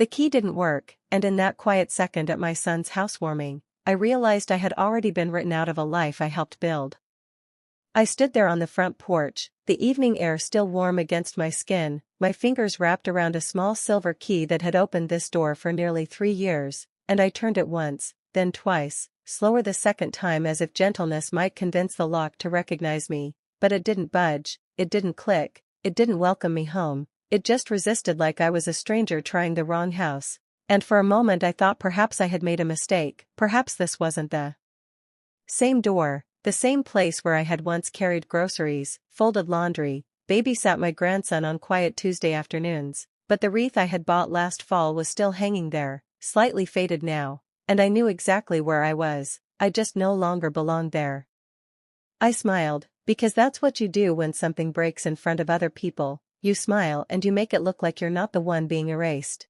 The key didn't work, and in that quiet second at my son's housewarming, I realized I had already been written out of a life I helped build. I stood there on the front porch, the evening air still warm against my skin, my fingers wrapped around a small silver key that had opened this door for nearly 3 years, and I turned it once, then twice, slower the second time as if gentleness might convince the lock to recognize me, but it didn't budge, it didn't click, it didn't welcome me home, it just resisted like I was a stranger trying the wrong house, and for a moment I thought perhaps I had made a mistake, perhaps this wasn't the same door. The same place where I had once carried groceries, folded laundry, babysat my grandson on quiet Tuesday afternoons, but the wreath I had bought last fall was still hanging there, slightly faded now, and I knew exactly where I was. I just no longer belonged there. I smiled, because that's what you do when something breaks in front of other people, you smile and you make it look like you're not the one being erased.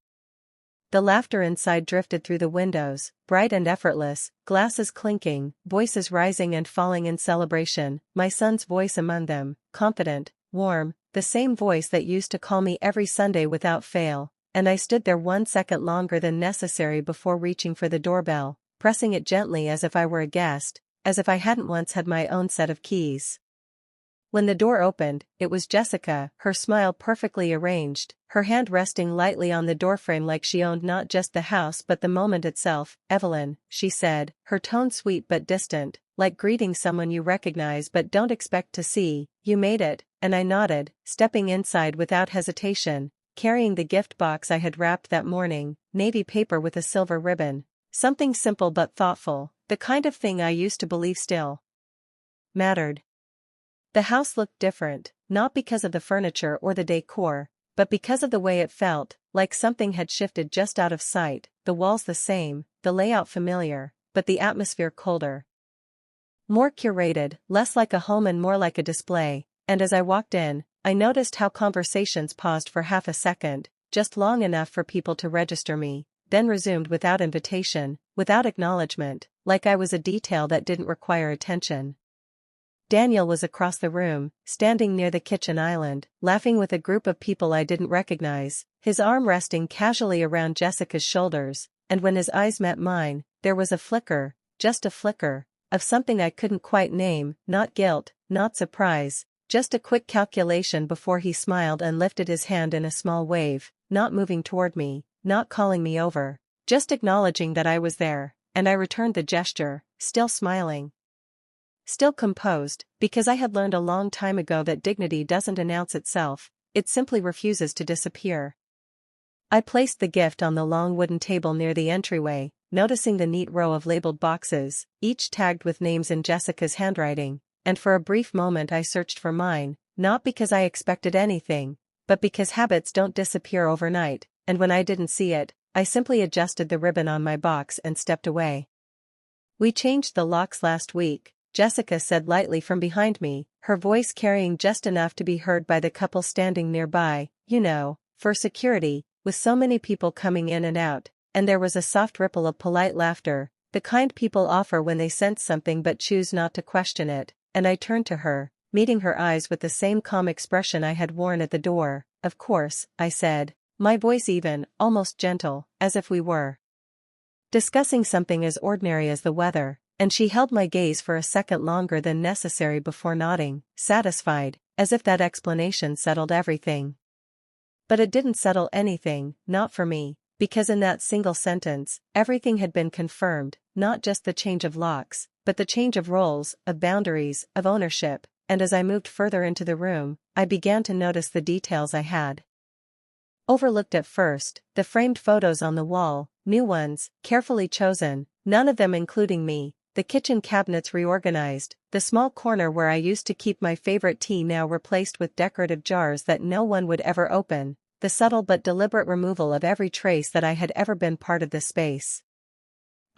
The laughter inside drifted through the windows, bright and effortless, glasses clinking, voices rising and falling in celebration, my son's voice among them, confident, warm, the same voice that used to call me every Sunday without fail, and I stood there 1 second longer than necessary before reaching for the doorbell, pressing it gently as if I were a guest, as if I hadn't once had my own set of keys. When the door opened, it was Jessica, her smile perfectly arranged, her hand resting lightly on the doorframe like she owned not just the house but the moment itself. "Evelyn," she said, her tone sweet but distant, like greeting someone you recognize but don't expect to see. "You made it," and I nodded, stepping inside without hesitation, carrying the gift box I had wrapped that morning, navy paper with a silver ribbon. Something simple but thoughtful, the kind of thing I used to believe still mattered. The house looked different, not because of the furniture or the decor, but because of the way it felt, like something had shifted just out of sight, the walls the same, the layout familiar, but the atmosphere colder. More curated, less like a home and more like a display, and as I walked in, I noticed how conversations paused for half a second, just long enough for people to register me, then resumed without invitation, without acknowledgement, like I was a detail that didn't require attention. Daniel was across the room, standing near the kitchen island, laughing with a group of people I didn't recognize, his arm resting casually around Jessica's shoulders, and when his eyes met mine, there was a flicker, just a flicker, of something I couldn't quite name, not guilt, not surprise, just a quick calculation before he smiled and lifted his hand in a small wave, not moving toward me, not calling me over, just acknowledging that I was there, and I returned the gesture, still smiling. Still composed, because I had learned a long time ago that dignity doesn't announce itself, it simply refuses to disappear. I placed the gift on the long wooden table near the entryway, noticing the neat row of labeled boxes, each tagged with names in Jessica's handwriting, and for a brief moment I searched for mine, not because I expected anything, but because habits don't disappear overnight, and when I didn't see it, I simply adjusted the ribbon on my box and stepped away. "We changed the locks last week," Jessica said lightly from behind me, her voice carrying just enough to be heard by the couple standing nearby, "you know, for security, with so many people coming in and out," and there was a soft ripple of polite laughter, the kind people offer when they sense something but choose not to question it, and I turned to her, meeting her eyes with the same calm expression I had worn at the door. "Of course," I said, my voice even, almost gentle, as if we were discussing something as ordinary as the weather. And she held my gaze for a second longer than necessary before nodding, satisfied, as if that explanation settled everything. But it didn't settle anything, not for me, because in that single sentence, everything had been confirmed, not just the change of locks, but the change of roles, of boundaries, of ownership, and as I moved further into the room, I began to notice the details I had overlooked at first, the framed photos on the wall, new ones, carefully chosen, none of them including me. The kitchen cabinets reorganized, the small corner where I used to keep my favorite tea now replaced with decorative jars that no one would ever open, the subtle but deliberate removal of every trace that I had ever been part of this space.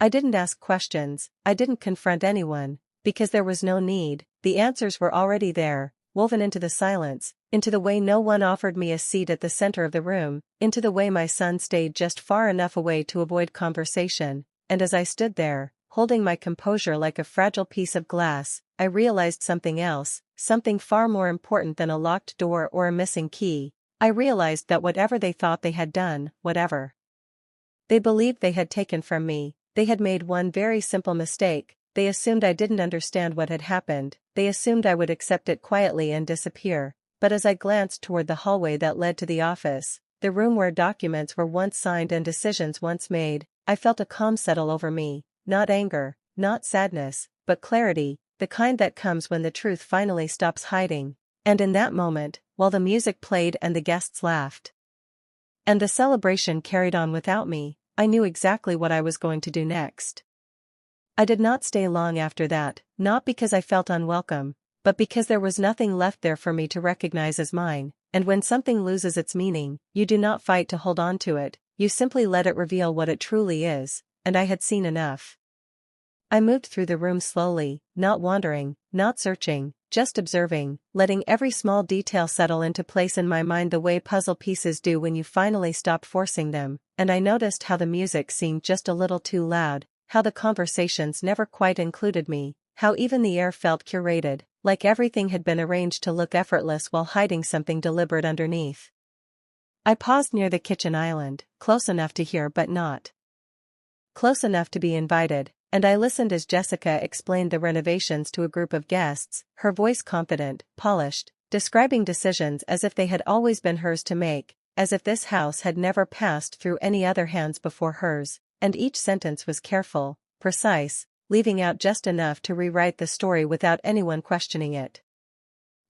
I didn't ask questions, I didn't confront anyone, because there was no need, the answers were already there, woven into the silence, into the way no one offered me a seat at the center of the room, into the way my son stayed just far enough away to avoid conversation, and as I stood there, holding my composure like a fragile piece of glass, I realized something else, something far more important than a locked door or a missing key. I realized that whatever they thought they had done, whatever They believed they had taken from me. They had made one very simple mistake. They assumed I didn't understand what had happened. They assumed I would accept it quietly and disappear. But as I glanced toward the hallway that led to the office, the room where documents were once signed and decisions once made, I felt a calm settle over me. Not anger, not sadness, but clarity, the kind that comes when the truth finally stops hiding. And in that moment, while the music played and the guests laughed, and the celebration carried on without me, I knew exactly what I was going to do next. I did not stay long after that, not because I felt unwelcome, but because there was nothing left there for me to recognize as mine, and when something loses its meaning, you do not fight to hold on to it, you simply let it reveal what it truly is, and I had seen enough. I moved through the room slowly, not wandering, not searching, just observing, letting every small detail settle into place in my mind the way puzzle pieces do when you finally stop forcing them, and I noticed how the music seemed just a little too loud, how the conversations never quite included me, how even the air felt curated, like everything had been arranged to look effortless while hiding something deliberate underneath. I paused near the kitchen island, close enough to hear but not close enough to be invited, and I listened as Jessica explained the renovations to a group of guests, her voice confident, polished, describing decisions as if they had always been hers to make, as if this house had never passed through any other hands before hers, and each sentence was careful, precise, leaving out just enough to rewrite the story without anyone questioning it.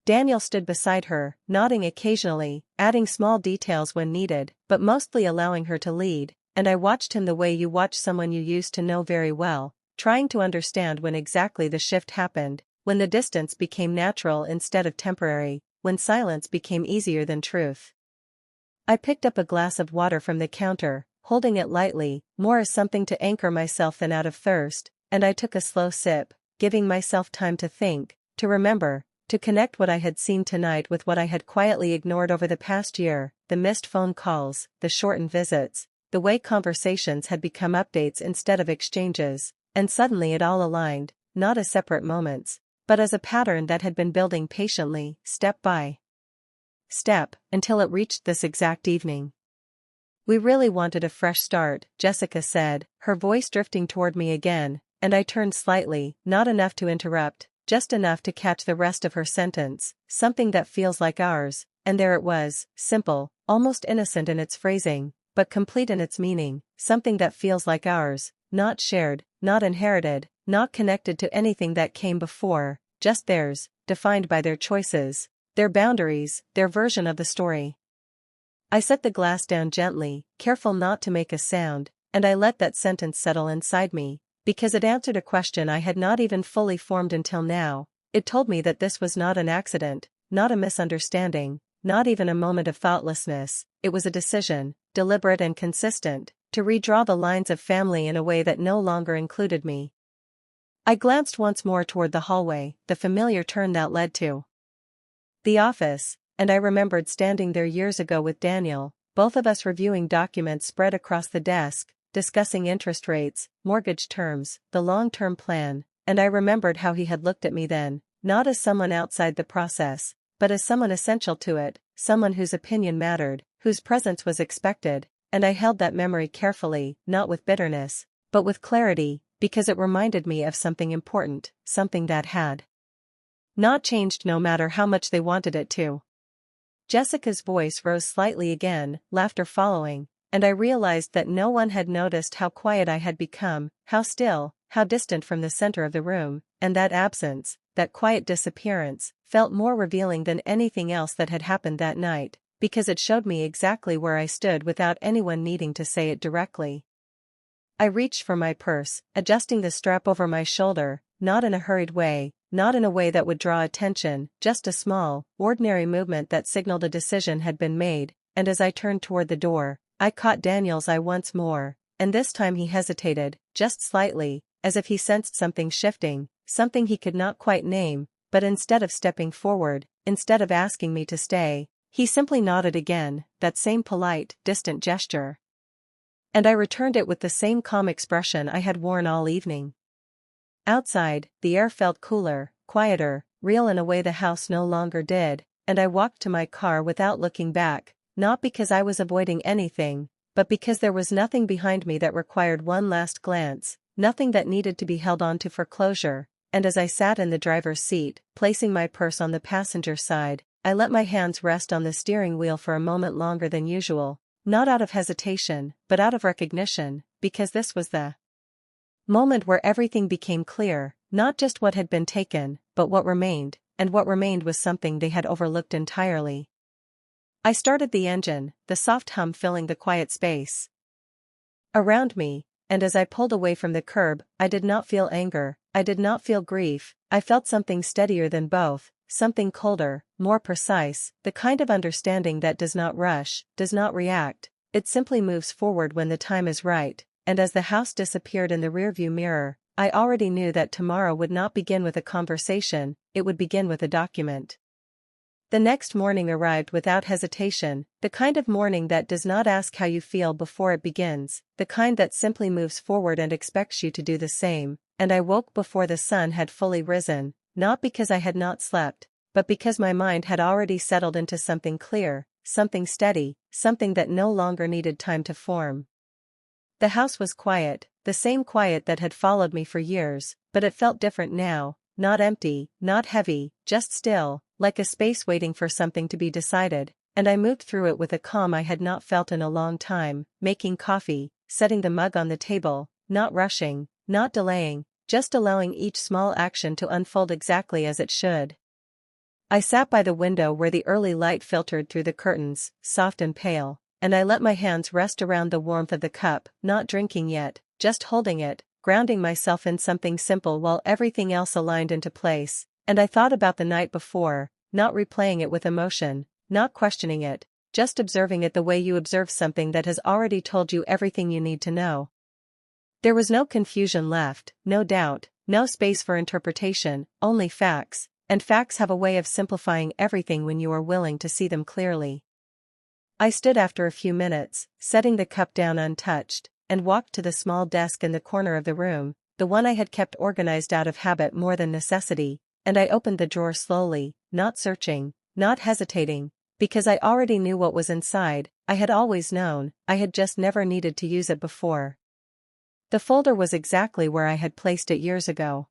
Daniel stood beside her, nodding occasionally, adding small details when needed, but mostly allowing her to lead, and I watched him the way you watch someone you used to know very well, trying to understand when exactly the shift happened, when the distance became natural instead of temporary, when silence became easier than truth. I picked up a glass of water from the counter, holding it lightly, more as something to anchor myself than out of thirst, and I took a slow sip, giving myself time to think, to remember, to connect what I had seen tonight with what I had quietly ignored over the past year, the missed phone calls, the shortened visits, the way conversations had become updates instead of exchanges, and suddenly it all aligned, not as separate moments, but as a pattern that had been building patiently, step by step, until it reached this exact evening. "We really wanted a fresh start," Jessica said, her voice drifting toward me again, and I turned slightly, not enough to interrupt, just enough to catch the rest of her sentence, "something that feels like ours," and there it was, simple, almost innocent in its phrasing, but complete in its meaning, something that feels like ours, not shared, not inherited, not connected to anything that came before, just theirs, defined by their choices, their boundaries, their version of the story. I set the glass down gently, careful not to make a sound, and I let that sentence settle inside me, because it answered a question I had not even fully formed until now. It told me that this was not an accident, not a misunderstanding, not even a moment of thoughtlessness. It was a decision, deliberate and consistent, to redraw the lines of family in a way that no longer included me. I glanced once more toward the hallway, the familiar turn that led to the office, and I remembered standing there years ago with Daniel, both of us reviewing documents spread across the desk, discussing interest rates, mortgage terms, the long-term plan, and I remembered how he had looked at me then, not as someone outside the process, but as someone essential to it, someone whose opinion mattered, whose presence was expected, and I held that memory carefully, not with bitterness, but with clarity, because it reminded me of something important, something that had not changed no matter how much they wanted it to. Jessica's voice rose slightly again, laughter following, and I realized that no one had noticed how quiet I had become, how still, how distant from the center of the room, and that absence, that quiet disappearance, felt more revealing than anything else that had happened that night, because it showed me exactly where I stood without anyone needing to say it directly. I reached for my purse, adjusting the strap over my shoulder, not in a hurried way, not in a way that would draw attention, just a small, ordinary movement that signaled a decision had been made, and as I turned toward the door, I caught Daniel's eye once more, and this time he hesitated, just slightly, as if he sensed something shifting, something he could not quite name, but instead of stepping forward, instead of asking me to stay, he simply nodded again, that same polite, distant gesture. And I returned it with the same calm expression I had worn all evening. Outside, the air felt cooler, quieter, real in a way the house no longer did, and I walked to my car without looking back, not because I was avoiding anything, but because there was nothing behind me that required one last glance, nothing that needed to be held on to for closure. And as I sat in the driver's seat, placing my purse on the passenger side, I let my hands rest on the steering wheel for a moment longer than usual, not out of hesitation, but out of recognition, because this was the moment where everything became clear, not just what had been taken, but what remained, and what remained was something they had overlooked entirely. I started the engine, the soft hum filling the quiet space around me, and as I pulled away from the curb, I did not feel anger, I did not feel grief, I felt something steadier than both, something colder, more precise, the kind of understanding that does not rush, does not react, it simply moves forward when the time is right. And as the house disappeared in the rearview mirror, I already knew that tomorrow would not begin with a conversation, it would begin with a document. The next morning arrived without hesitation, the kind of morning that does not ask how you feel before it begins, the kind that simply moves forward and expects you to do the same, and I woke before the sun had fully risen, not because I had not slept, but because my mind had already settled into something clear, something steady, something that no longer needed time to form. The house was quiet, the same quiet that had followed me for years, but it felt different now, not empty, not heavy, just still, like a space waiting for something to be decided, and I moved through it with a calm I had not felt in a long time, making coffee, setting the mug on the table, not rushing, not delaying, just allowing each small action to unfold exactly as it should. I sat by the window where the early light filtered through the curtains, soft and pale, and I let my hands rest around the warmth of the cup, not drinking yet, just holding it, grounding myself in something simple while everything else aligned into place. And I thought about the night before, not replaying it with emotion, not questioning it, just observing it the way you observe something that has already told you everything you need to know. There was no confusion left, no doubt, no space for interpretation, only facts, and facts have a way of simplifying everything when you are willing to see them clearly. I stood after a few minutes, setting the cup down untouched, and walked to the small desk in the corner of the room, the one I had kept organized out of habit more than necessity. And I opened the drawer slowly, not searching, not hesitating, because I already knew what was inside, I had always known, I had just never needed to use it before. The folder was exactly where I had placed it years ago.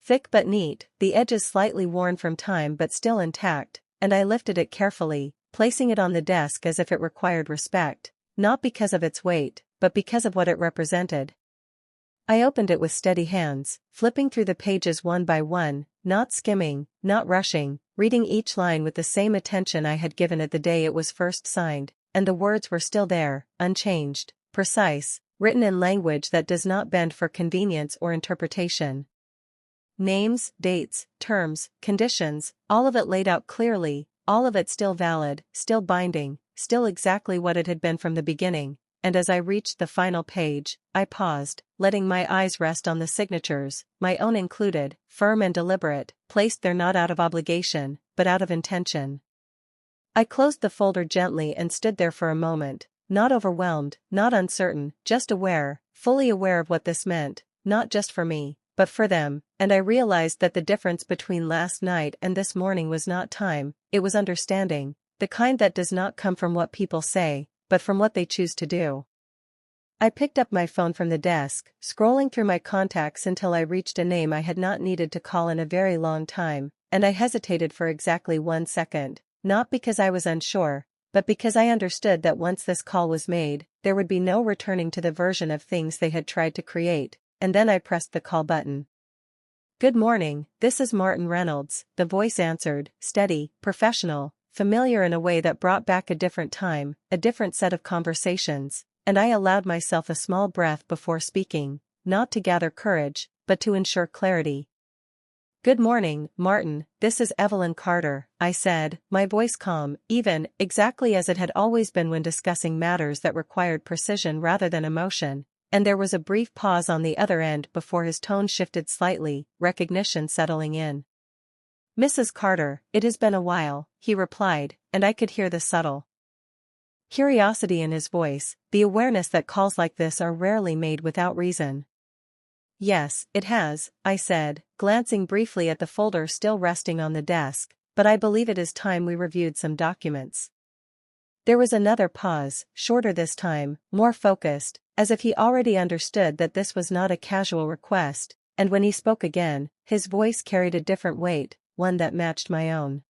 Thick but neat, the edges slightly worn from time but still intact, and I lifted it carefully, placing it on the desk as if it required respect, not because of its weight, but because of what it represented. I opened it with steady hands, flipping through the pages one by one, not skimming, not rushing, reading each line with the same attention I had given it the day it was first signed, and the words were still there, unchanged, precise, written in language that does not bend for convenience or interpretation. Names, dates, terms, conditions, all of it laid out clearly, all of it still valid, still binding, still exactly what it had been from the beginning. And as I reached the final page, I paused, letting my eyes rest on the signatures, my own included, firm and deliberate, placed there not out of obligation, but out of intention. I closed the folder gently and stood there for a moment, not overwhelmed, not uncertain, just aware, fully aware of what this meant, not just for me, but for them, and I realized that the difference between last night and this morning was not time, it was understanding, the kind that does not come from what people say, but from what they choose to do. I picked up my phone from the desk, scrolling through my contacts until I reached a name I had not needed to call in a very long time, and I hesitated for exactly 1 second, not because I was unsure, but because I understood that once this call was made, there would be no returning to the version of things they had tried to create, and then I pressed the call button. "Good morning, this is Martin Reynolds," the voice answered, steady, professional, familiar in a way that brought back a different time, a different set of conversations, and I allowed myself a small breath before speaking, not to gather courage, but to ensure clarity. "Good morning, Martin, this is Evelyn Carter," I said, my voice calm, even, exactly as it had always been when discussing matters that required precision rather than emotion, and there was a brief pause on the other end before his tone shifted slightly, recognition settling in. "Mrs. Carter, it has been a while," he replied, and I could hear the subtle curiosity in his voice, the awareness that calls like this are rarely made without reason. "Yes, it has," I said, glancing briefly at the folder still resting on the desk, "but I believe it is time we reviewed some documents." There was another pause, shorter this time, more focused, as if he already understood that this was not a casual request, and when he spoke again, his voice carried a different weight, one that matched my own.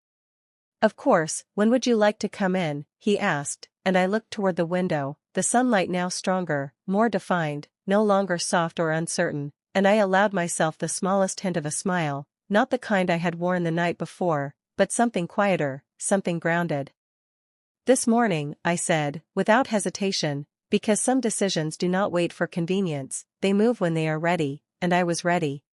"Of course, when would you like to come in?" he asked, and I looked toward the window, the sunlight now stronger, more defined, no longer soft or uncertain, and I allowed myself the smallest hint of a smile, not the kind I had worn the night before, but something quieter, something grounded. "This morning," I said, without hesitation, because some decisions do not wait for convenience, they move when they are ready, and I was ready.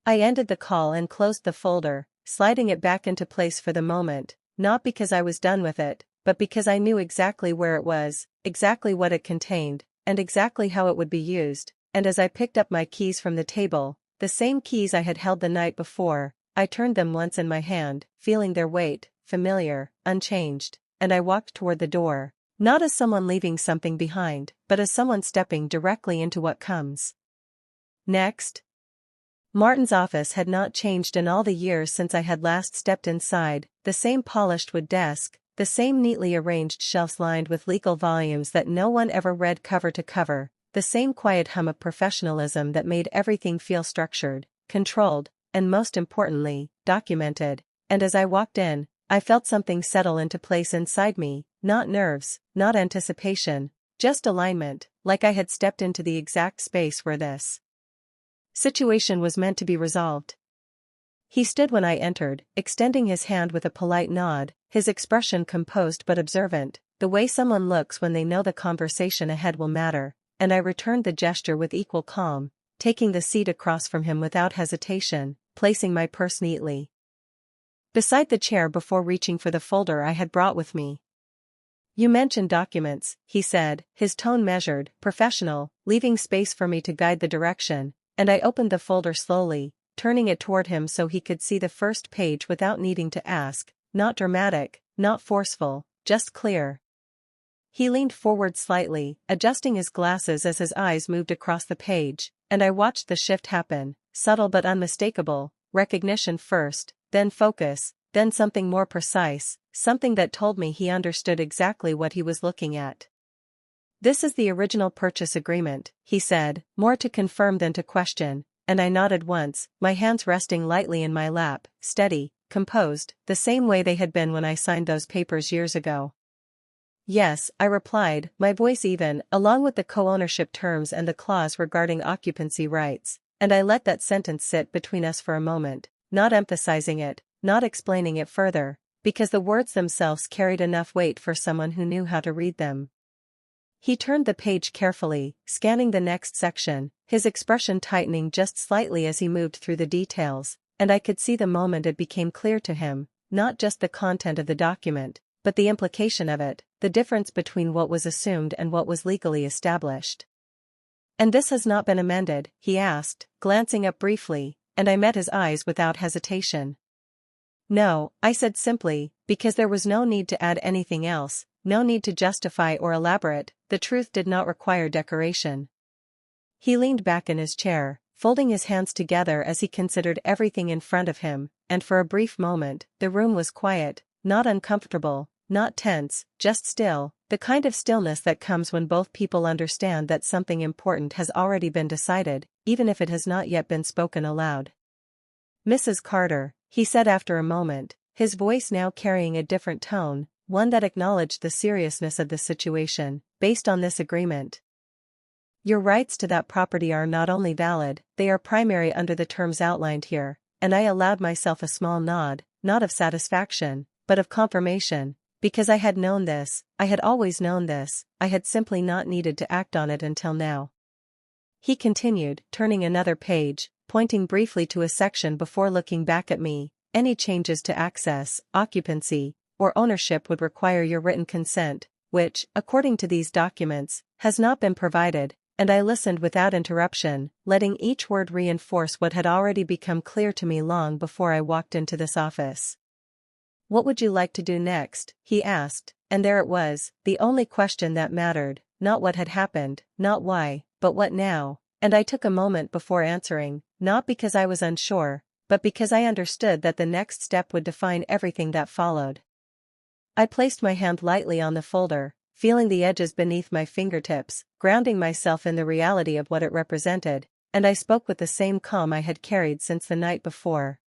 I ended the call and closed the folder, sliding it back into place for the moment, not because I was done with it, but because I knew exactly where it was, exactly what it contained, and exactly how it would be used, and as I picked up my keys from the table, the same keys I had held the night before, I turned them once in my hand, feeling their weight, familiar, unchanged, and I walked toward the door, not as someone leaving something behind, but as someone stepping directly into what comes next. Martin's office had not changed in all the years since I had last stepped inside, the same polished wood desk, the same neatly arranged shelves lined with legal volumes that no one ever read cover to cover, the same quiet hum of professionalism that made everything feel structured, controlled, and most importantly, documented, and as I walked in, I felt something settle into place inside me, not nerves, not anticipation, just alignment, like I had stepped into the exact space where this situation was meant to be resolved. He stood when I entered, extending his hand with a polite nod, his expression composed but observant, the way someone looks when they know the conversation ahead will matter, and I returned the gesture with equal calm, taking the seat across from him without hesitation, placing my purse neatly beside the chair before reaching for the folder I had brought with me. "You mentioned documents," he said, his tone measured, professional, leaving space for me to guide the direction, and I opened the folder slowly, turning it toward him so he could see the first page without needing to ask, not dramatic, not forceful, just clear. He leaned forward slightly, adjusting his glasses as his eyes moved across the page, and I watched the shift happen, subtle but unmistakable, recognition first, then focus, then something more precise, something that told me he understood exactly what he was looking at. "This is the original purchase agreement," he said, more to confirm than to question, and I nodded once, my hands resting lightly in my lap, steady, composed, the same way they had been when I signed those papers years ago. "Yes," I replied, my voice even, along with the co-ownership terms and the clause regarding occupancy rights, and I let that sentence sit between us for a moment, not emphasizing it, not explaining it further, because the words themselves carried enough weight for someone who knew how to read them. He turned the page carefully, scanning the next section, his expression tightening just slightly as he moved through the details, and I could see the moment it became clear to him, not just the content of the document, but the implication of it, the difference between what was assumed and what was legally established. "And this has not been amended?" he asked, glancing up briefly, and I met his eyes without hesitation. "No," I said simply, because there was no need to add anything else, no need to justify or elaborate, the truth did not require decoration. He leaned back in his chair, folding his hands together as he considered everything in front of him, and for a brief moment, the room was quiet, not uncomfortable, not tense, just still, the kind of stillness that comes when both people understand that something important has already been decided, even if it has not yet been spoken aloud. "Mrs. Carter," he said after a moment, his voice now carrying a different tone, one that acknowledged the seriousness of the situation, "based on this agreement, your rights to that property are not only valid, they are primary under the terms outlined here," and I allowed myself a small nod, not of satisfaction, but of confirmation, because I had known this, I had always known this, I had simply not needed to act on it until now. He continued, turning another page, pointing briefly to a section before looking back at me, "Any changes to access, occupancy, or ownership would require your written consent, which, according to these documents, has not been provided," and I listened without interruption, letting each word reinforce what had already become clear to me long before I walked into this office. "What would you like to do next?" he asked, and there it was, the only question that mattered, not what had happened, not why, but what now, and I took a moment before answering, not because I was unsure, but because I understood that the next step would define everything that followed. I placed my hand lightly on the folder, feeling the edges beneath my fingertips, grounding myself in the reality of what it represented, and I spoke with the same calm I had carried since the night before.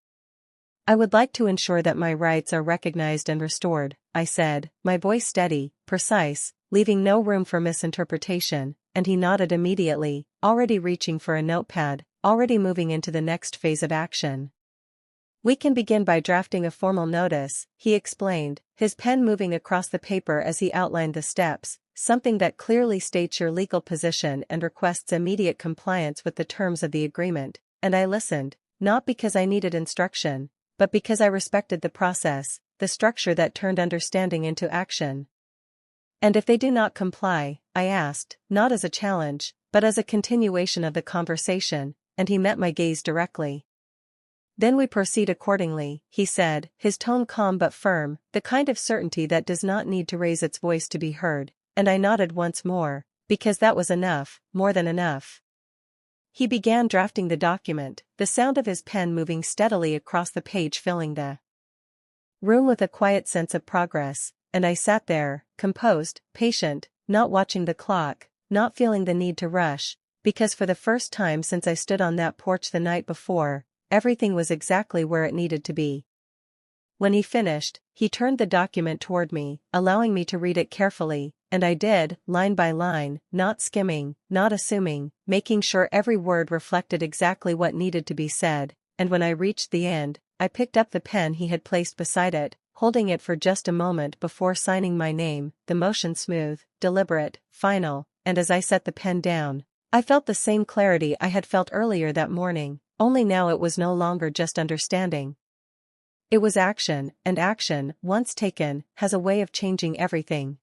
"I would like to ensure that my rights are recognized and restored," I said, my voice steady, precise, leaving no room for misinterpretation, and he nodded immediately, already reaching for a notepad, already moving into the next phase of action. "We can begin by drafting a formal notice," he explained, his pen moving across the paper as he outlined the steps, "something that clearly states your legal position and requests immediate compliance with the terms of the agreement," and I listened, not because I needed instruction, but because I respected the process, the structure that turned understanding into action. "And if they do not comply?" I asked, not as a challenge, but as a continuation of the conversation, and he met my gaze directly. "Then we proceed accordingly," he said, his tone calm but firm, the kind of certainty that does not need to raise its voice to be heard, and I nodded once more, because that was enough, more than enough. He began drafting the document, the sound of his pen moving steadily across the page filling the room with a quiet sense of progress, and I sat there, composed, patient, not watching the clock, not feeling the need to rush, because for the first time since I stood on that porch the night before, everything was exactly where it needed to be. When he finished, he turned the document toward me, allowing me to read it carefully, and I did, line by line, not skimming, not assuming, making sure every word reflected exactly what needed to be said, and when I reached the end, I picked up the pen he had placed beside it, holding it for just a moment before signing my name, the motion smooth, deliberate, final, and as I set the pen down, I felt the same clarity I had felt earlier that morning, only now it was no longer just understanding. It was action, and action, once taken, has a way of changing everything.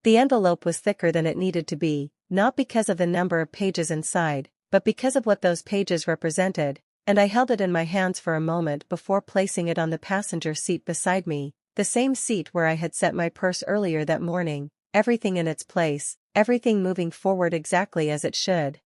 The envelope was thicker than it needed to be, not because of the number of pages inside, but because of what those pages represented, and I held it in my hands for a moment before placing it on the passenger seat beside me, the same seat where I had set my purse earlier that morning, everything in its place, everything moving forward exactly as it should.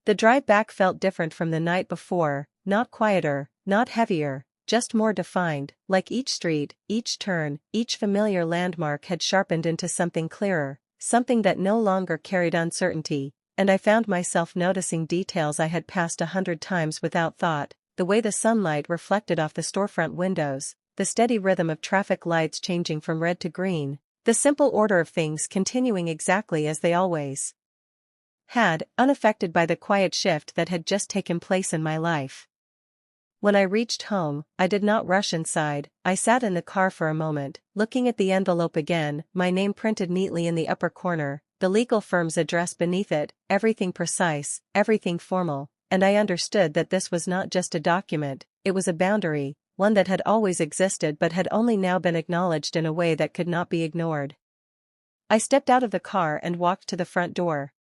The drive back felt different from the night before, not quieter, not heavier, just more defined, like each street, each turn, each familiar landmark had sharpened into something clearer, something that no longer carried uncertainty, and I found myself noticing details I had passed 100 times without thought, the way the sunlight reflected off the storefront windows, the steady rhythm of traffic lights changing from red to green, the simple order of things continuing exactly as they always had, unaffected by the quiet shift that had just taken place in my life. When I reached home, I did not rush inside. I sat in the car for a moment, looking at the envelope again, my name printed neatly in the upper corner, the legal firm's address beneath it, everything precise, everything formal, and I understood that this was not just a document, it was a boundary, one that had always existed but had only now been acknowledged in a way that could not be ignored. I stepped out of the car and walked to the front door,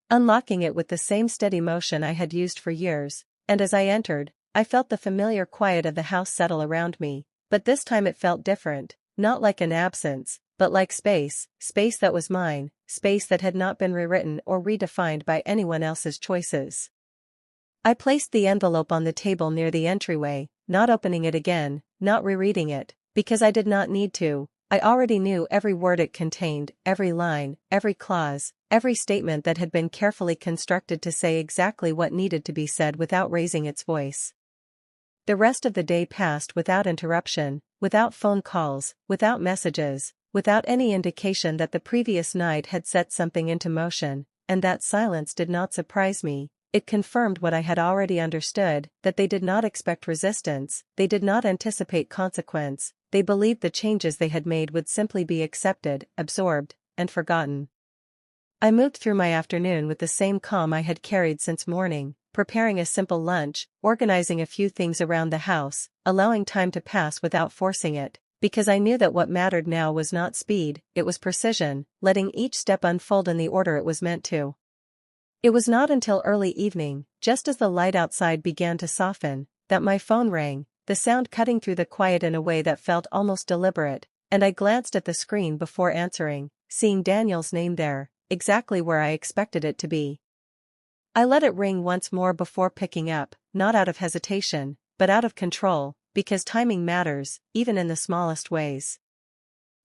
unlocking it with the same steady motion I had used for years, and as I entered, I felt the familiar quiet of the house settle around me, but this time it felt different, not like an absence, but like space, space that was mine, space that had not been rewritten or redefined by anyone else's choices. I placed the envelope on the table near the entryway, not opening it again, not rereading it, because I did not need to. I already knew every word it contained, every line, every clause, every statement that had been carefully constructed to say exactly what needed to be said without raising its voice. The rest of the day passed without interruption, without phone calls, without messages, without any indication that the previous night had set something into motion, and that silence did not surprise me. It confirmed what I had already understood, that they did not expect resistance, they did not anticipate consequence, they believed the changes they had made would simply be accepted, absorbed, and forgotten. I moved through my afternoon with the same calm I had carried since morning, preparing a simple lunch, organizing a few things around the house, allowing time to pass without forcing it, because I knew that what mattered now was not speed, it was precision, letting each step unfold in the order it was meant to. It was not until early evening, just as the light outside began to soften, that my phone rang, the sound cutting through the quiet in a way that felt almost deliberate, and I glanced at the screen before answering, seeing Daniel's name there, exactly where I expected it to be. I let it ring once more before picking up, not out of hesitation, but out of control, because timing matters, even in the smallest ways.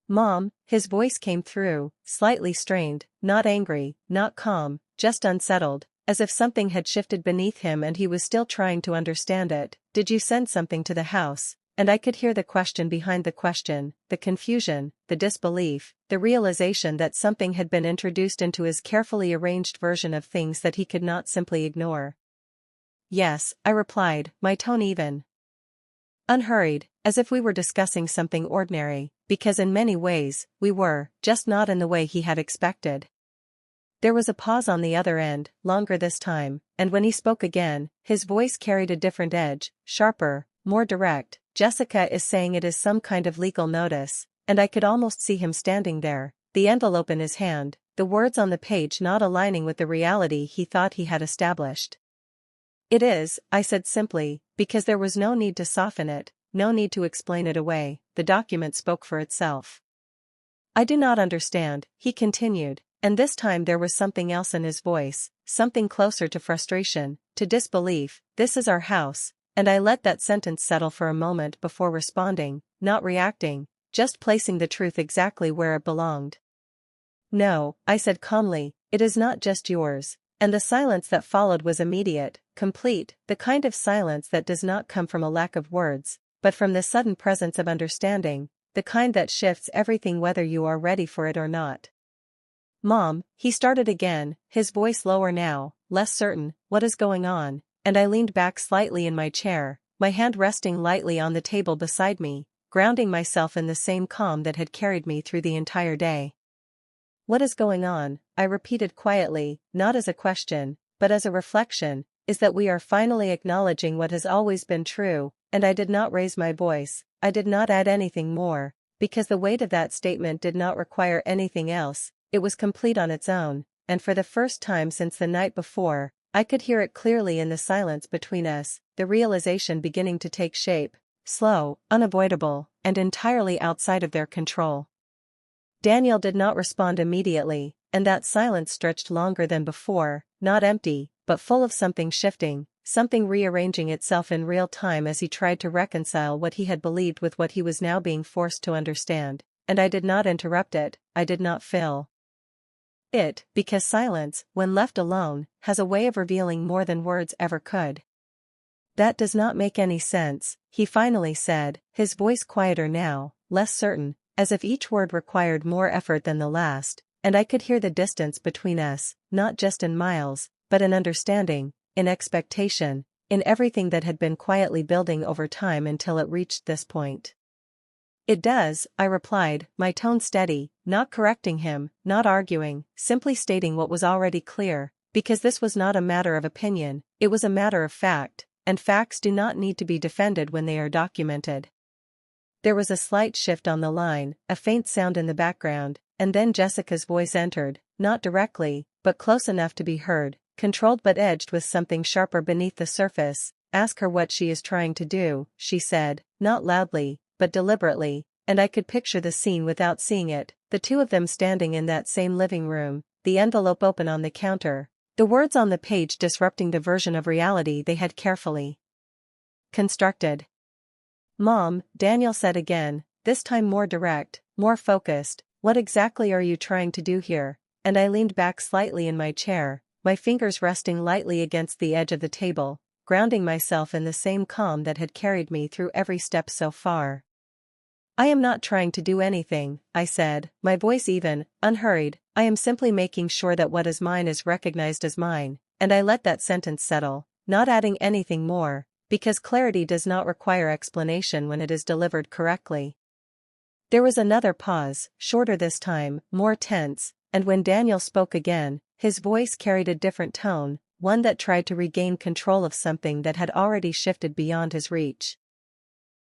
Mom, his voice came through, slightly strained, not angry, not calm, just unsettled, as if something had shifted beneath him and he was still trying to understand it. Did you send something to the house? And I could hear the question behind the question, the confusion, the disbelief, the realization that something had been introduced into his carefully arranged version of things that he could not simply ignore. Yes, I replied, my tone even. Unhurried, as if we were discussing something ordinary, because in many ways, we were, just not in the way he had expected. There was a pause on the other end, longer this time, and when he spoke again, his voice carried a different edge, sharper, more direct. Jessica is saying it is some kind of legal notice, and I could almost see him standing there, the envelope in his hand, the words on the page not aligning with the reality he thought he had established. It is, I said simply, because there was no need to soften it, no need to explain it away. The document spoke for itself. I do not understand, he continued, and this time there was something else in his voice, something closer to frustration, to disbelief. This is our house. And I let that sentence settle for a moment before responding, not reacting, just placing the truth exactly where it belonged. No, I said calmly, it is not just yours. And the silence that followed was immediate, complete, the kind of silence that does not come from a lack of words, but from the sudden presence of understanding, the kind that shifts everything whether you are ready for it or not. Mom, he started again, his voice lower now, less certain, what is going on? And I leaned back slightly in my chair, my hand resting lightly on the table beside me, grounding myself in the same calm that had carried me through the entire day. What is going on? I repeated quietly, not as a question, but as a reflection, is that we are finally acknowledging what has always been true, and I did not raise my voice, I did not add anything more, because the weight of that statement did not require anything else, it was complete on its own, and for the first time since the night before, I could hear it clearly in the silence between us, the realization beginning to take shape, slow, unavoidable, and entirely outside of their control. Daniel did not respond immediately, and that silence stretched longer than before, not empty, but full of something shifting, something rearranging itself in real time as he tried to reconcile what he had believed with what he was now being forced to understand, and I did not interrupt it, I did not fill it, because silence, when left alone, has a way of revealing more than words ever could. That does not make any sense, he finally said, his voice quieter now, less certain, as if each word required more effort than the last, and I could hear the distance between us, not just in miles, but in understanding, in expectation, in everything that had been quietly building over time until it reached this point. It does, I replied, my tone steady, not correcting him, not arguing, simply stating what was already clear, because this was not a matter of opinion, it was a matter of fact, and facts do not need to be defended when they are documented. There was a slight shift on the line, a faint sound in the background, and then Jessica's voice entered, not directly, but close enough to be heard, controlled but edged with something sharper beneath the surface. Ask her what she is trying to do, she said, not loudly, but deliberately, and I could picture the scene without seeing it, the two of them standing in that same living room, the envelope open on the counter, the words on the page disrupting the version of reality they had carefully constructed. Mom, Daniel said again, this time more direct, more focused, what exactly are you trying to do here? And I leaned back slightly in my chair, my fingers resting lightly against the edge of the table, grounding myself in the same calm that had carried me through every step so far. I am not trying to do anything, I said, my voice even, unhurried, I am simply making sure that what is mine is recognized as mine, and I let that sentence settle, not adding anything more, because clarity does not require explanation when it is delivered correctly. There was another pause, shorter this time, more tense, and when Daniel spoke again, his voice carried a different tone, one that tried to regain control of something that had already shifted beyond his reach.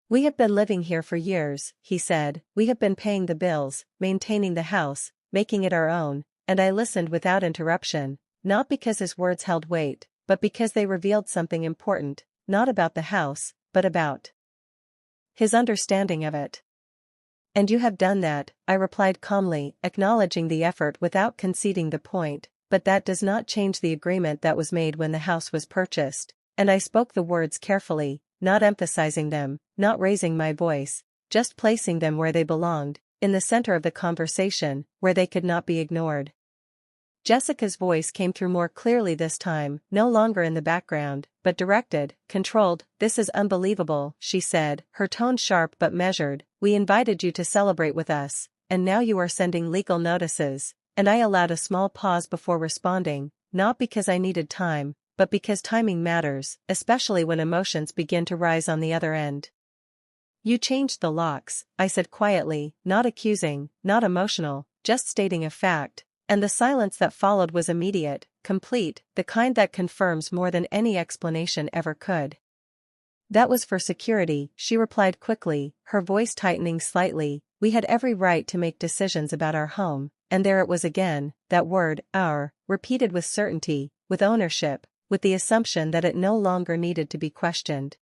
We have been living here for years, he said, we have been paying the bills, maintaining the house, making it our own, and I listened without interruption, not because his words held weight, but because they revealed something important, not about the house, but about his understanding of it. And you have done that, I replied calmly, acknowledging the effort without conceding the point, but that does not change the agreement that was made when the house was purchased, and I spoke the words carefully, not emphasizing them, not raising my voice, just placing them where they belonged. in the center of the conversation, where they could not be ignored. Jessica's voice came through more clearly this time, no longer in the background, but directed, controlled. "This is unbelievable," she said, her tone sharp but measured. "We invited you to celebrate with us, and now you are sending legal notices." And I allowed a small pause before responding, not because I needed time, but because timing matters, especially when emotions begin to rise on the other end. "You changed the locks," I said quietly, not accusing, not emotional, just stating a fact. And the silence that followed was immediate, complete, the kind that confirms more than any explanation ever could. "That was for security," she replied quickly, her voice tightening slightly. "We had every right to make decisions about our home," and there it was again, that word, our, repeated with certainty, with ownership, with the assumption that it no longer needed to be questioned.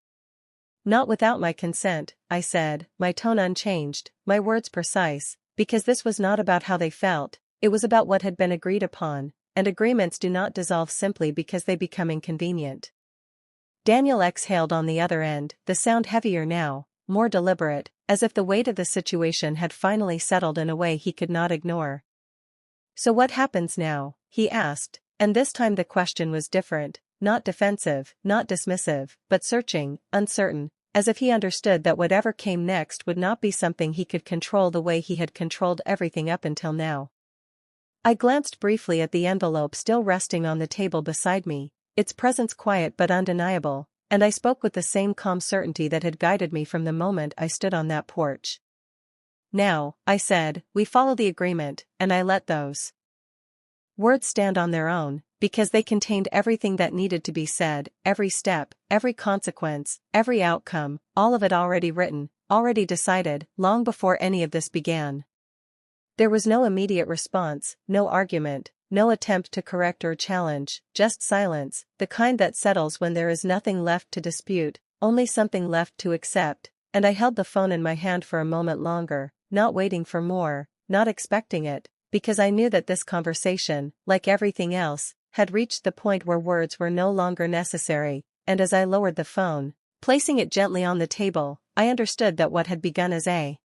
"Not without my consent," I said, my tone unchanged, my words precise, because this was not about how they felt. It was about what had been agreed upon, and agreements do not dissolve simply because they become inconvenient. Daniel exhaled on the other end, the sound heavier now, more deliberate, as if the weight of the situation had finally settled in a way he could not ignore. "So what happens now?" he asked, and this time the question was different, not defensive, not dismissive, but searching, uncertain, as if he understood that whatever came next would not be something he could control the way he had controlled everything up until now. I glanced briefly at the envelope still resting on the table beside me, its presence quiet but undeniable, and I spoke with the same calm certainty that had guided me from the moment I stood on that porch. "Now," I said, "we follow the agreement, and I let those words stand on their own, because they contained everything that needed to be said, every step, every consequence, every outcome, all of it already written, already decided, long before any of this began." There was no immediate response, no argument, no attempt to correct or challenge, just silence, the kind that settles when there is nothing left to dispute, only something left to accept, and I held the phone in my hand for a moment longer, not waiting for more, not expecting it, because I knew that this conversation, like everything else, had reached the point where words were no longer necessary, and as I lowered the phone, placing it gently on the table, I understood that what had begun as a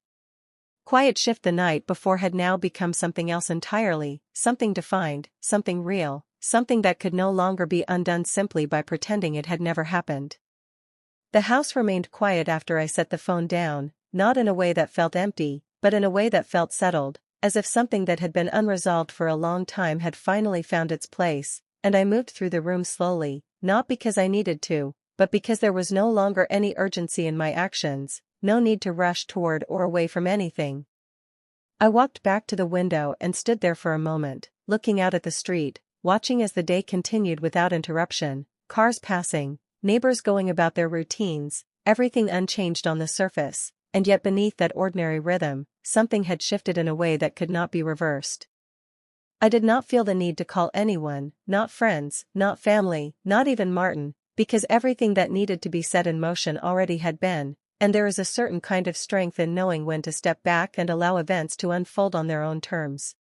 quiet shift the night before had now become something else entirely, something defined, something real, something that could no longer be undone simply by pretending it had never happened. The house remained quiet after I set the phone down, not in a way that felt empty, but in a way that felt settled, as if something that had been unresolved for a long time had finally found its place, and I moved through the room slowly, not because I needed to, but because there was no longer any urgency in my actions, no need to rush toward or away from anything. I walked back to the window and stood there for a moment, looking out at the street, watching as the day continued without interruption, cars passing, neighbors going about their routines, everything unchanged on the surface, and yet beneath that ordinary rhythm, something had shifted in a way that could not be reversed. I did not feel the need to call anyone, not friends, not family, not even Martin, because everything that needed to be set in motion already had been, and there is a certain kind of strength in knowing when to step back and allow events to unfold on their own terms.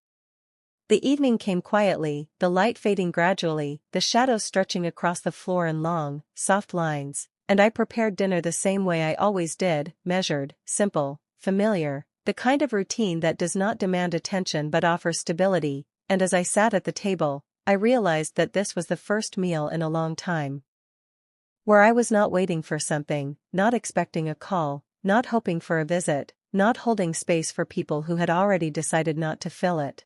The evening came quietly, the light fading gradually, the shadows stretching across the floor in long, soft lines, and I prepared dinner the same way I always did, measured, simple, familiar, the kind of routine that does not demand attention but offers stability, and as I sat at the table, I realized that this was the first meal in a long time where I was not waiting for something, not expecting a call, not hoping for a visit, not holding space for people who had already decided not to fill it.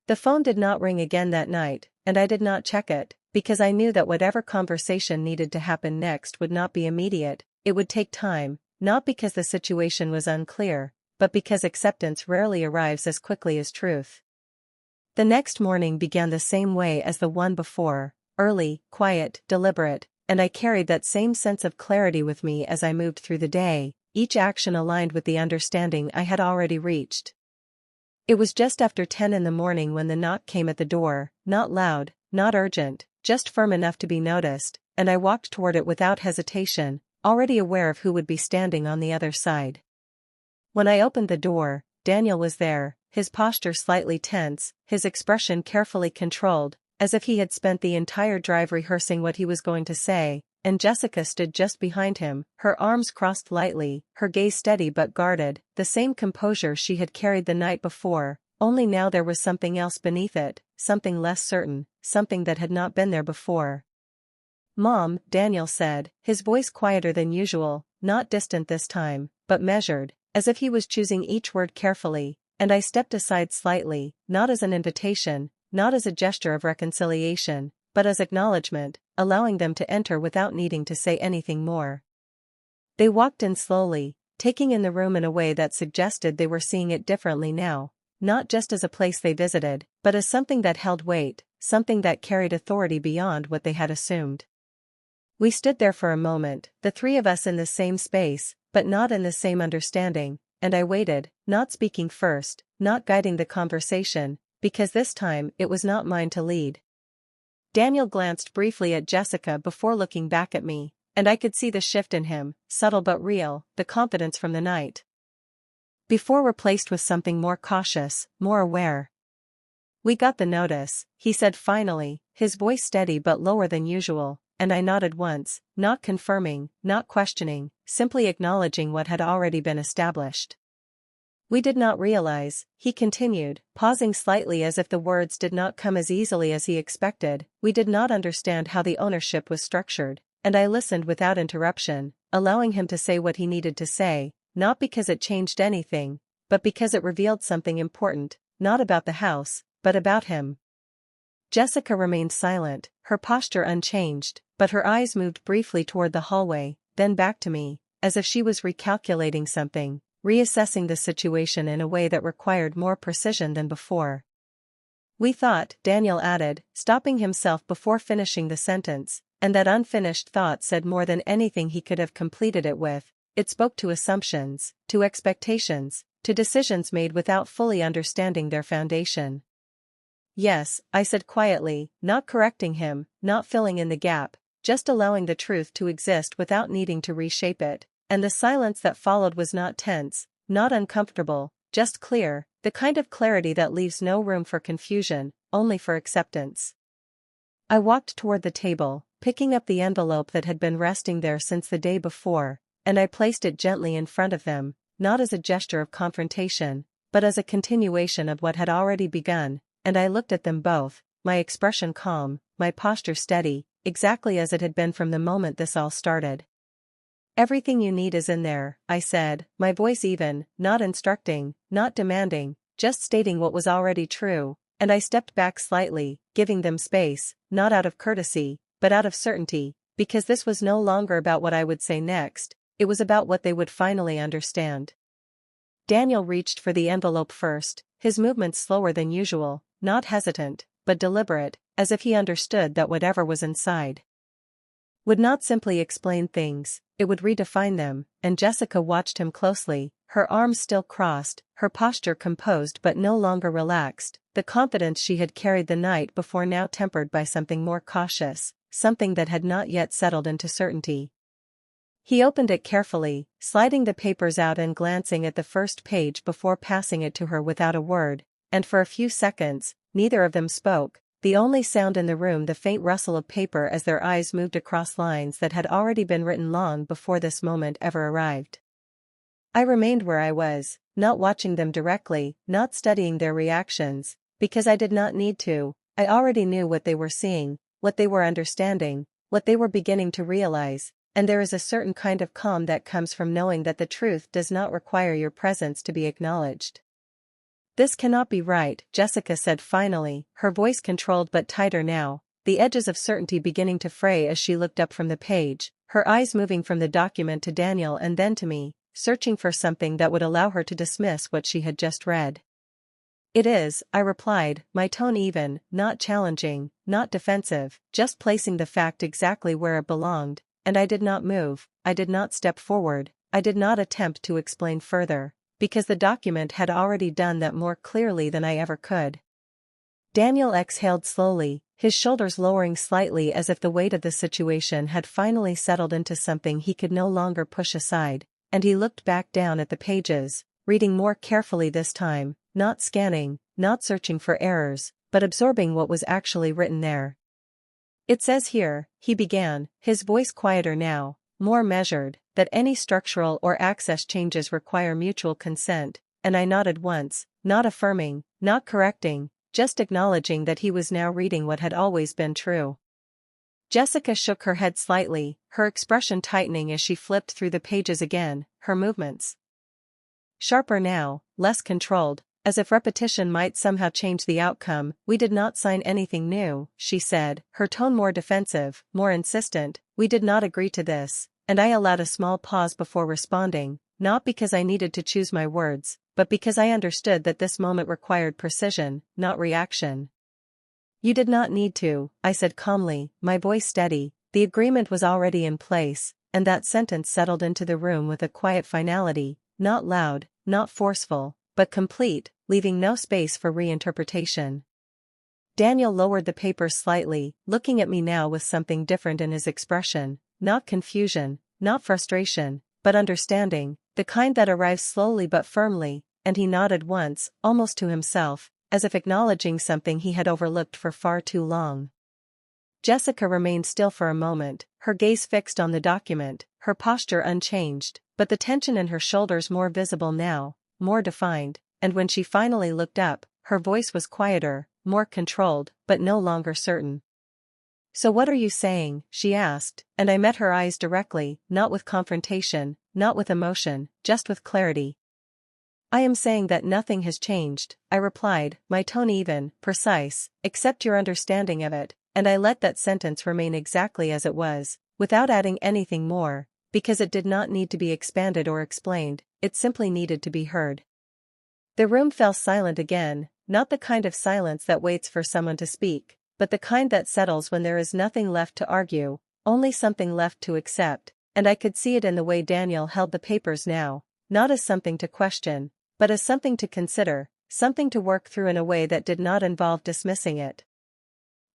The phone did not ring again that night, and I did not check it, because I knew that whatever conversation needed to happen next would not be immediate, it would take time, not because the situation was unclear, but because acceptance rarely arrives as quickly as truth. The next morning began the same way as the one before, early, quiet, deliberate, and I carried that same sense of clarity with me as I moved through the day, each action aligned with the understanding I had already reached. It was just after 10 in the morning when the knock came at the door, not loud, not urgent, just firm enough to be noticed, and I walked toward it without hesitation, already aware of who would be standing on the other side. When I opened the door, Daniel was there, his posture slightly tense, his expression carefully controlled, as if he had spent the entire drive rehearsing what he was going to say, and Jessica stood just behind him, her arms crossed lightly, her gaze steady but guarded, the same composure she had carried the night before, only now there was something else beneath it, something less certain, something that had not been there before. "Mom," Daniel said, his voice quieter than usual, not distant this time, but measured, as if he was choosing each word carefully, and I stepped aside slightly, not as an invitation, not as a gesture of reconciliation, but as acknowledgement, allowing them to enter without needing to say anything more. They walked in slowly, taking in the room in a way that suggested they were seeing it differently now, not just as a place they visited, but as something that held weight, something that carried authority beyond what they had assumed. We stood there for a moment, the three of us in the same space, but not in the same understanding, and I waited, not speaking first, not guiding the conversation, because this time it was not mine to lead. Daniel glanced briefly at Jessica before looking back at me, and I could see the shift in him, subtle but real, the confidence from the night before replaced with something more cautious, more aware. "We got the notice," he said finally, his voice steady but lower than usual, and I nodded once, not confirming, not questioning, simply acknowledging what had already been established. "We did not realize," he continued, pausing slightly as if the words did not come as easily as he expected, "we did not understand how the ownership was structured," and I listened without interruption, allowing him to say what he needed to say, not because it changed anything, but because it revealed something important, not about the house, but about him. Jessica remained silent, her posture unchanged, but her eyes moved briefly toward the hallway, then back to me, as if she was recalculating something, reassessing the situation in a way that required more precision than before. "We thought," Daniel added, stopping himself before finishing the sentence, and that unfinished thought said more than anything he could have completed it with. It spoke to assumptions, to expectations, to decisions made without fully understanding their foundation. "Yes," I said quietly, not correcting him, not filling in the gap, just allowing the truth to exist without needing to reshape it, and the silence that followed was not tense, not uncomfortable, just clear, the kind of clarity that leaves no room for confusion, only for acceptance. I walked toward the table, picking up the envelope that had been resting there since the day before, and I placed it gently in front of them, not as a gesture of confrontation, but as a continuation of what had already begun, and I looked at them both, my expression calm, my posture steady, exactly as it had been from the moment this all started. "Everything you need is in there," I said, my voice even, not instructing, not demanding, just stating what was already true, and I stepped back slightly, giving them space, not out of courtesy, but out of certainty, because this was no longer about what I would say next, it was about what they would finally understand. Daniel reached for the envelope first, his movements slower than usual, not hesitant, but deliberate, as if he understood that whatever was inside would not simply explain things, it would redefine them, and Jessica watched him closely, her arms still crossed, her posture composed but no longer relaxed, the confidence she had carried the night before now tempered by something more cautious, something that had not yet settled into certainty. He opened it carefully, sliding the papers out and glancing at the first page before passing it to her without a word, and for a few seconds, neither of them spoke, the only sound in the room the faint rustle of paper as their eyes moved across lines that had already been written long before this moment ever arrived. I remained where I was, not watching them directly, not studying their reactions, because I did not need to. I already knew what they were seeing, what they were understanding, what they were beginning to realize, and there is a certain kind of calm that comes from knowing that the truth does not require your presence to be acknowledged. "This cannot be right," Jessica said finally, her voice controlled but tighter now, the edges of certainty beginning to fray as she looked up from the page, her eyes moving from the document to Daniel and then to me, searching for something that would allow her to dismiss what she had just read. "It is," I replied, my tone even, not challenging, not defensive, just placing the fact exactly where it belonged, and I did not move, I did not step forward, I did not attempt to explain further, because the document had already done that more clearly than I ever could. Daniel exhaled slowly, his shoulders lowering slightly as if the weight of the situation had finally settled into something he could no longer push aside, and he looked back down at the pages, reading more carefully this time, not scanning, not searching for errors, but absorbing what was actually written there. It says here, he began, his voice quieter now, more measured, that any structural or access changes require mutual consent, and I nodded once, not affirming, not correcting, just acknowledging that he was now reading what had always been true. Jessica shook her head slightly, her expression tightening as she flipped through the pages again, her movements sharper now, less controlled, as if repetition might somehow change the outcome. We did not sign anything new, she said, her tone more defensive, more insistent. We did not agree to this, and I allowed a small pause before responding, not because I needed to choose my words, but because I understood that this moment required precision, not reaction. You did not need to, I said calmly, my voice steady. The agreement was already in place, and that sentence settled into the room with a quiet finality, not loud, not forceful, but complete, leaving no space for reinterpretation. Daniel lowered the paper slightly, looking at me now with something different in his expression, not confusion, not frustration, but understanding, the kind that arrives slowly but firmly, and he nodded once, almost to himself, as if acknowledging something he had overlooked for far too long. Jessica remained still for a moment, her gaze fixed on the document, her posture unchanged, but the tension in her shoulders more visible now, more defined, and when she finally looked up, her voice was quieter, more controlled, but no longer certain. So what are you saying? She asked, and I met her eyes directly, not with confrontation, not with emotion, just with clarity. I am saying that nothing has changed, I replied, my tone even, precise, except your understanding of it, and I let that sentence remain exactly as it was, without adding anything more, because it did not need to be expanded or explained, it simply needed to be heard. The room fell silent again, not the kind of silence that waits for someone to speak, but the kind that settles when there is nothing left to argue, only something left to accept, and I could see it in the way Daniel held the papers now, not as something to question, but as something to consider, something to work through in a way that did not involve dismissing it.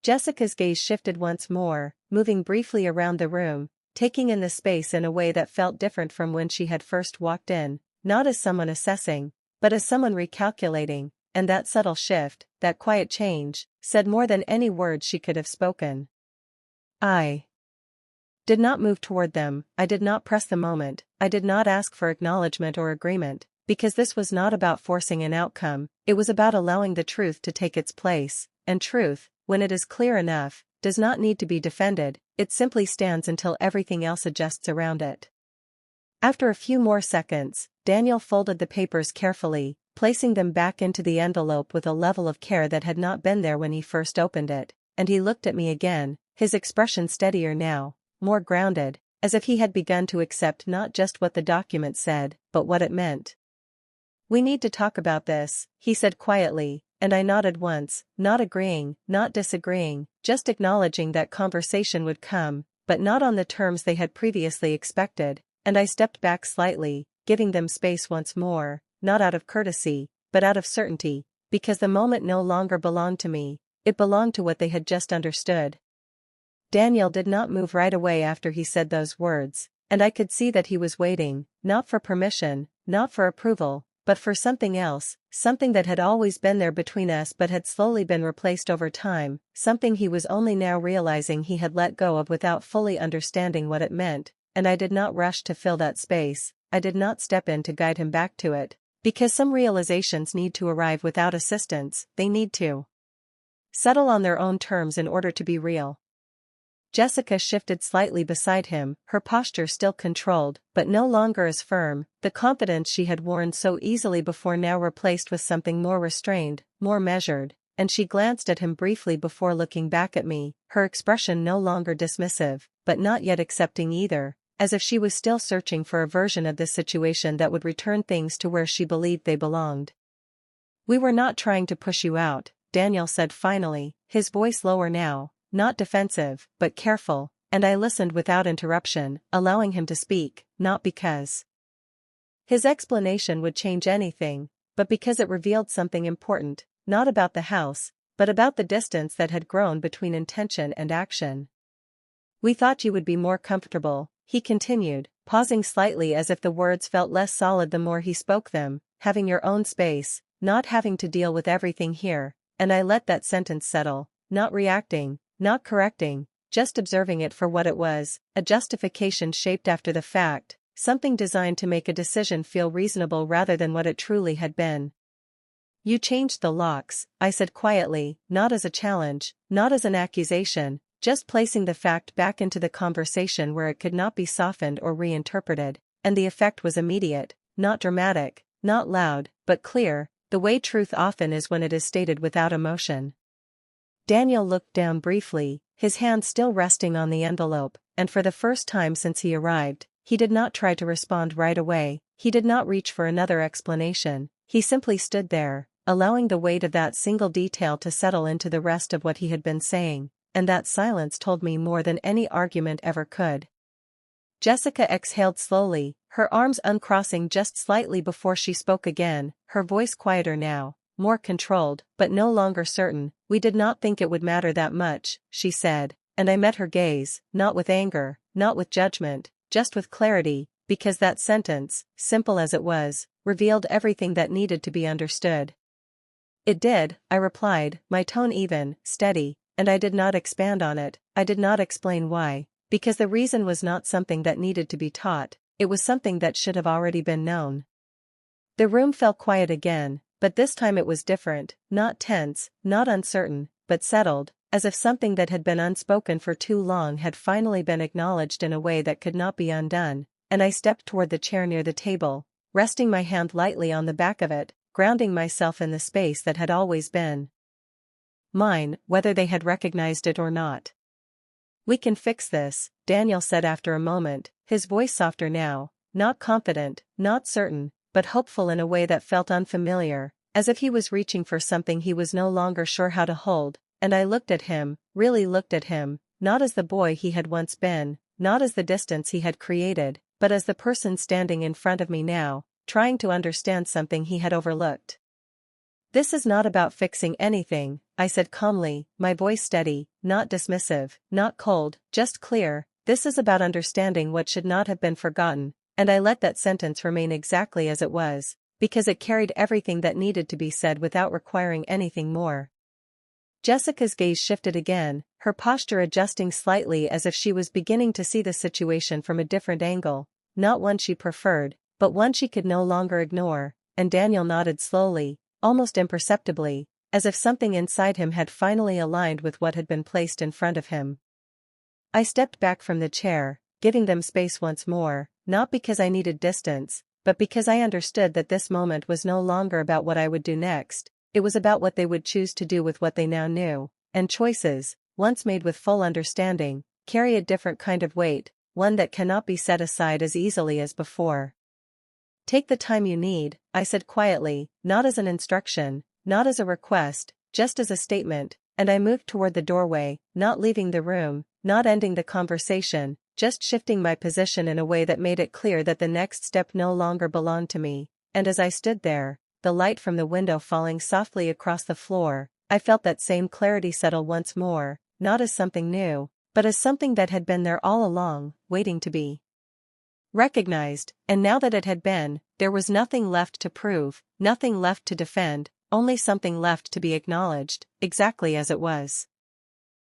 Jessica's gaze shifted once more, moving briefly around the room, taking in the space in a way that felt different from when she had first walked in, not as someone assessing, but as someone recalculating, and that subtle shift, that quiet change, said more than any words she could have spoken. I did not move toward them, I did not press the moment, I did not ask for acknowledgement or agreement, because this was not about forcing an outcome, it was about allowing the truth to take its place, and truth, when it is clear enough, does not need to be defended, it simply stands until everything else adjusts around it. After a few more seconds, Daniel folded the papers carefully, placing them back into the envelope with a level of care that had not been there when he first opened it, and he looked at me again, his expression steadier now, more grounded, as if he had begun to accept not just what the document said, but what it meant. We need to talk about this, he said quietly, and I nodded once, not agreeing, not disagreeing, just acknowledging that conversation would come, but not on the terms they had previously expected, and I stepped back slightly, giving them space once more, not out of courtesy, but out of certainty, because the moment no longer belonged to me, it belonged to what they had just understood. Daniel did not move right away after he said those words, and I could see that he was waiting, not for permission, not for approval, but for something else, something that had always been there between us but had slowly been replaced over time, something he was only now realizing he had let go of without fully understanding what it meant, and I did not rush to fill that space, I did not step in to guide him back to it, because some realizations need to arrive without assistance, they need to settle on their own terms in order to be real. Jessica shifted slightly beside him, her posture still controlled, but no longer as firm, the confidence she had worn so easily before now replaced with something more restrained, more measured, and she glanced at him briefly before looking back at me, her expression no longer dismissive, but not yet accepting either, as if she was still searching for a version of this situation that would return things to where she believed they belonged. We were not trying to push you out, Daniel said finally, his voice lower now, not defensive, but careful, and I listened without interruption, allowing him to speak, not because his explanation would change anything, but because it revealed something important, not about the house, but about the distance that had grown between intention and action. We thought you would be more comfortable, he continued, pausing slightly as if the words felt less solid the more he spoke them, having your own space, not having to deal with everything here, and I let that sentence settle, not reacting, not correcting, just observing it for what it was, a justification shaped after the fact, something designed to make a decision feel reasonable rather than what it truly had been. You changed the locks, I said quietly, not as a challenge, not as an accusation, just placing the fact back into the conversation where it could not be softened or reinterpreted, and the effect was immediate, not dramatic, not loud, but clear, the way truth often is when it is stated without emotion. Daniel looked down briefly, his hand still resting on the envelope, and for the first time since he arrived, he did not try to respond right away, he did not reach for another explanation, he simply stood there, allowing the weight of that single detail to settle into the rest of what he had been saying, and that silence told me more than any argument ever could. Jessica exhaled slowly, her arms uncrossing just slightly before she spoke again, her voice quieter now, more controlled, but no longer certain. We did not think it would matter that much, she said, and I met her gaze, not with anger, not with judgment, just with clarity, because that sentence, simple as it was, revealed everything that needed to be understood. It did, I replied, my tone even, steady, and I did not expand on it, I did not explain why, because the reason was not something that needed to be taught, it was something that should have already been known. The room fell quiet again, but this time it was different, not tense, not uncertain, but settled, as if something that had been unspoken for too long had finally been acknowledged in a way that could not be undone, and I stepped toward the chair near the table, resting my hand lightly on the back of it, grounding myself in the space that had always been mine, whether they had recognized it or not. We can fix this, Daniel said after a moment, his voice softer now, not confident, not certain, but hopeful in a way that felt unfamiliar, as if he was reaching for something he was no longer sure how to hold, and I looked at him, really looked at him, not as the boy he had once been, not as the distance he had created, but as the person standing in front of me now, trying to understand something he had overlooked. This is not about fixing anything, I said calmly, my voice steady, not dismissive, not cold, just clear. This is about understanding what should not have been forgotten, and I let that sentence remain exactly as it was, because it carried everything that needed to be said without requiring anything more. Jessica's gaze shifted again, her posture adjusting slightly as if she was beginning to see the situation from a different angle, not one she preferred, but one she could no longer ignore, and Daniel nodded slowly, almost imperceptibly, as if something inside him had finally aligned with what had been placed in front of him. I stepped back from the chair, giving them space once more, not because I needed distance, but because I understood that this moment was no longer about what I would do next, it was about what they would choose to do with what they now knew, and choices, once made with full understanding, carry a different kind of weight, one that cannot be set aside as easily as before. Take the time you need, I said quietly, not as an instruction, not as a request, just as a statement, and I moved toward the doorway, not leaving the room, not ending the conversation, just shifting my position in a way that made it clear that the next step no longer belonged to me, and as I stood there, the light from the window falling softly across the floor, I felt that same clarity settle once more, not as something new, but as something that had been there all along, waiting to be recognized, and now that it had been, there was nothing left to prove, nothing left to defend, only something left to be acknowledged, exactly as it was.